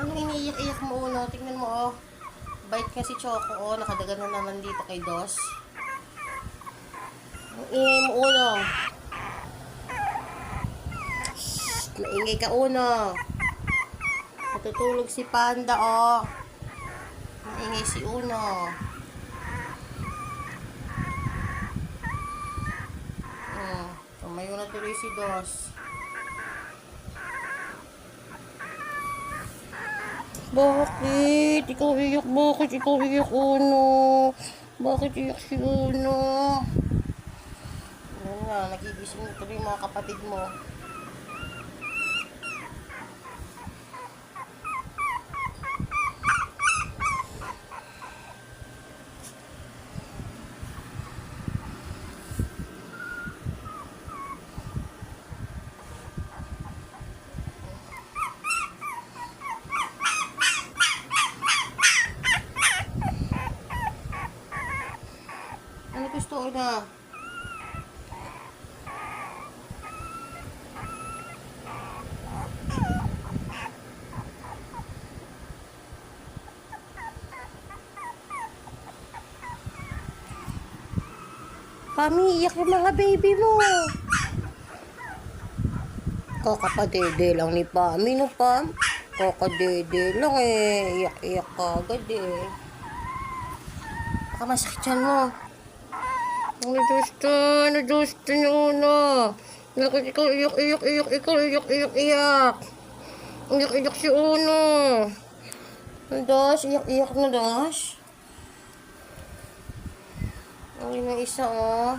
Ano iniiyak-iyak mo, Uno? Tingnan mo, oh. Bait nga si Choco, oh. Nakadagan na naman dito kay Dos. Ang ingay mo, Uno. Shhh, maingay ka, Uno. Natutulog si Panda, oh. Maingay si Uno. Tumayo na tuloy si Dos. Bakit? Ikaw iyak. Bakit ikaw iyak, Uno? Bakit iyak si Uno? Ano na, nagigising na tuloy yung mga kapatid mo. Ano gusto ko na? Pami, iyak yung mga baby mo. Kakadede lang ni Pami, no, Pam? Kakadede lang eh. Iyak-iyak ka agad eh. Baka masakit yan mo. Ano gusto niyo na? Bakit ikaw iyak, ikaw iyak. Iyak si Uno. Dos, iyak na, Dos. Ang ina isa, oh.